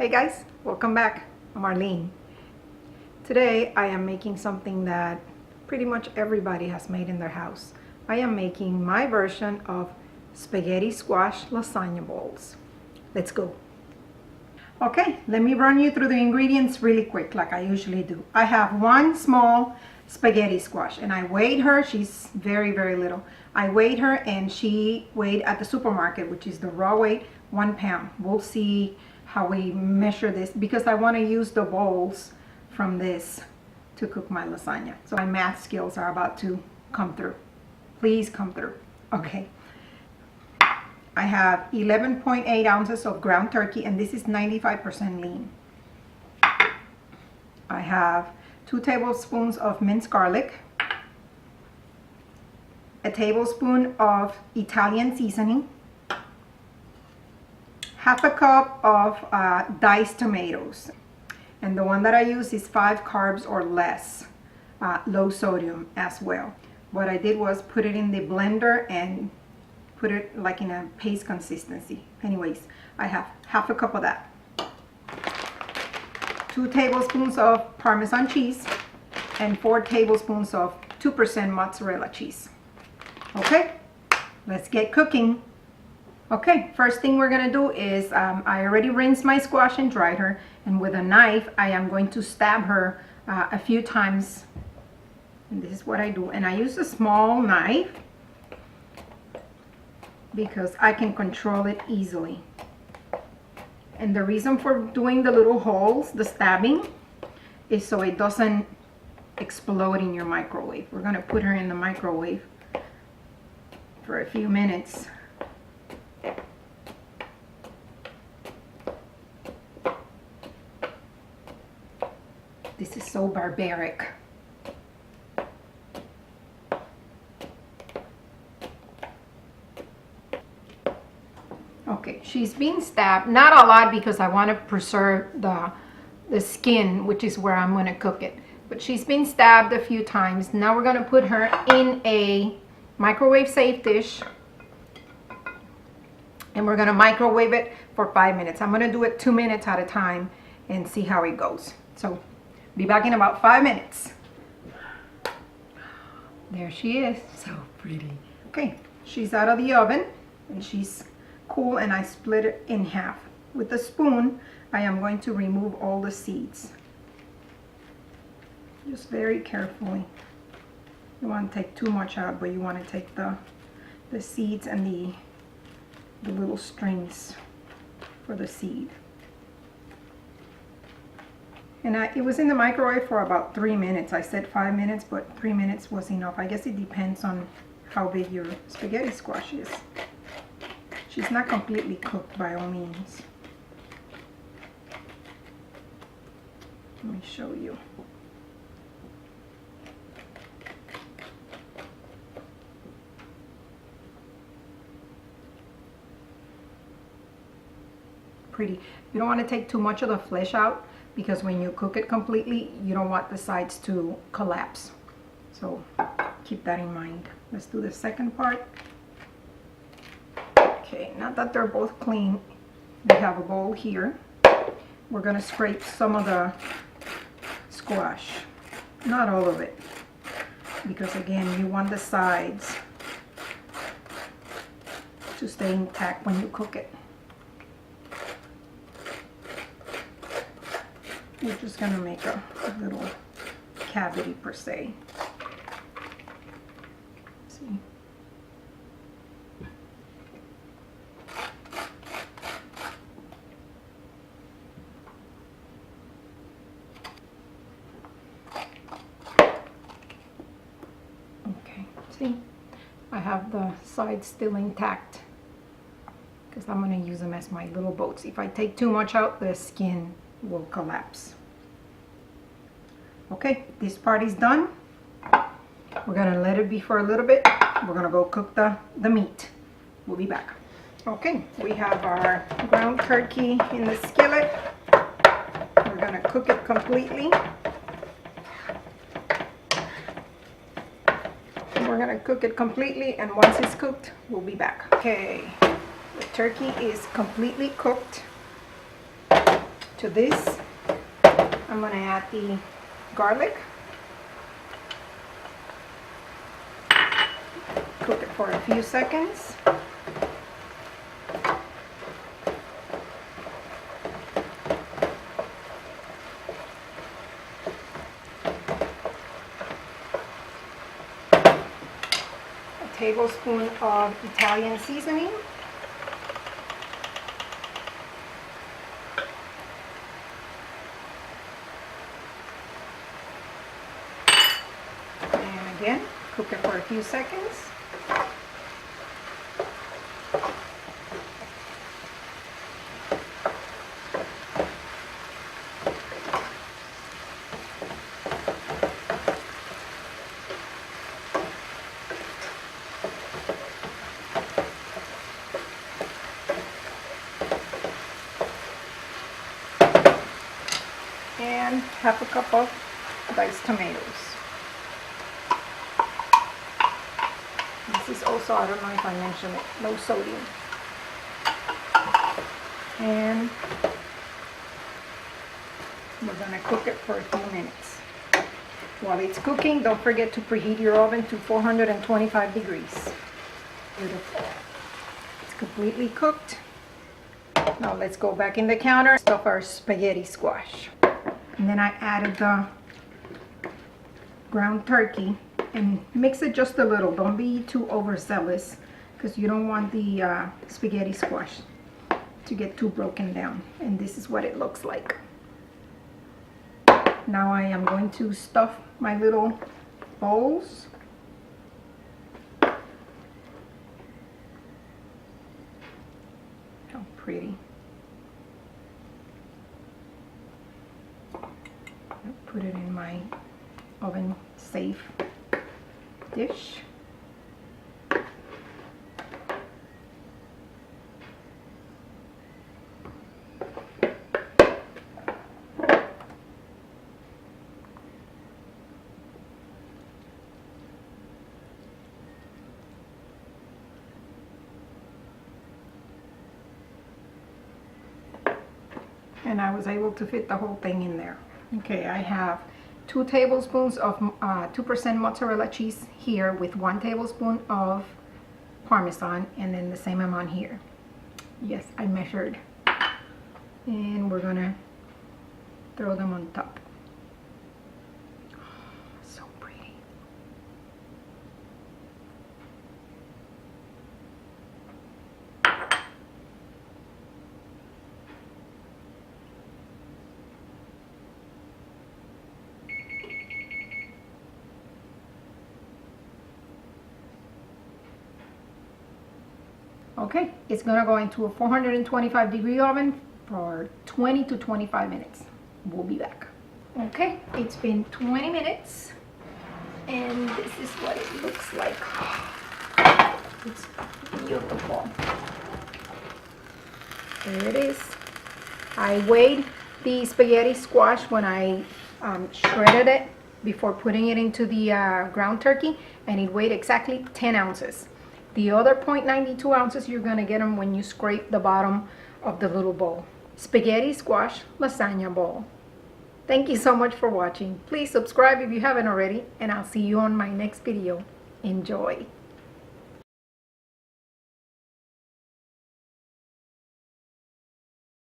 Hey guys, welcome back. I'm Arlene. Today I am making something that pretty much everybody has made in their house. I am making my version of spaghetti squash lasagna balls. Let's go. Okay, let me run you through the ingredients really quick like I usually do. I have one small spaghetti squash and I weighed her. She's very little. I weighed her and she weighed at the supermarket, which is the raw weight, 1 pound. We'll see how we measure this because I want to use the bowls from this to cook my lasagna. So my math skills are about to come through. Please come through. Okay. I have 11.8 ounces of ground turkey and this is 95% lean. I have 2 tablespoons of minced garlic, a tablespoon of Italian seasoning, half a cup of diced tomatoes, and the one that I use is 5 carbs or less, low sodium as well. What I did was put it in the blender and put it like in a paste consistency. Anyways, I have half a cup of that. 2 tablespoons of Parmesan cheese and 4 tablespoons of 2% mozzarella cheese. Okay, let's get cooking. Okay, first thing we're gonna do is I already rinsed my squash and dried her, and with a knife I am going to stab her a few times, and this is what I do. And I use a small knife because I can control it easily. And the reason for doing the little holes, the stabbing, is so it doesn't explode in your microwave. We're gonna put her in the microwave for a few minutes. This is so barbaric. Okay, she's being stabbed, not a lot because I want to preserve the skin, which is where I'm going to cook it. But she's been stabbed a few times. Now we're going to put her in a microwave safe dish. And we're going to microwave it for 5 minutes. I'm going to do it 2 minutes at a time and see how it goes. So be back in about 5 minutes. There she is. So pretty. Okay, she's out of the oven and she's cool, and I split it in half. With a spoon, I am going to remove all the seeds. Just very carefully. You want to take too much out, but you want to take the seeds and the little strings for the seed. And it was in the microwave for about 3 minutes. I said 5 minutes, but 3 minutes was enough. I guess it depends on how big your spaghetti squash is. She's not completely cooked by all means. Let me show you. Pretty. You don't want to take too much of the flesh out because when you cook it completely, you don't want the sides to collapse. So keep that in mind. Let's do the second part. Okay, now that they're both clean, we have a bowl here. We're going to scrape some of the squash, not all of it, because again, you want the sides to stay intact when you cook it. We're just going to make a little cavity per se. See? Okay, see? I have the sides still intact because I'm going to use them as my little boats. If I take too much out, the skin will collapse. Okay, this part is done. We're gonna let it be for a little bit. We're gonna go cook the meat. We'll be back. Okay, we have our ground turkey in the skillet. We're gonna cook it completely. We're gonna cook it completely, and once it's cooked, we'll be back. Okay, the turkey is completely cooked. To this, I'm going to add the garlic. Cook it for a few seconds. A tablespoon of Italian seasoning. Again, cook it for a few seconds. And half a cup of diced tomatoes. This is also, I don't know if I mentioned it, low sodium. And we're going to cook it for a few minutes. While it's cooking, don't forget to preheat your oven to 425 degrees. Beautiful. It's completely cooked. Now let's go back in the counter and stuff our spaghetti squash. And then I added the ground turkey. And mix it just a little. Don't be too overzealous because you don't want the spaghetti squash to get too broken down. And this is what it looks like. Now I am going to stuff my little bowls. How pretty. I'll put it in my oven safe dish. And I was able to fit the whole thing in there. Okay, I have 2 tablespoons of 2% mozzarella cheese here with 1 tablespoon of Parmesan, and then the same amount here. Yes, I measured. And we're gonna throw them on top. Oh, so pretty. Okay, it's gonna go into a 425 degree oven for 20 to 25 minutes. We'll be back. Okay, it's been 20 minutes and this is what it looks like. It's beautiful. There it is. I weighed the spaghetti squash when I shredded it before putting it into the ground turkey, and it weighed exactly 10 ounces. The other 0.92 ounces, you're gonna get them when you scrape the bottom of the little bowl. Spaghetti squash lasagna bowl. Thank you so much for watching. Please subscribe if you haven't already, and I'll see you on my next video. Enjoy.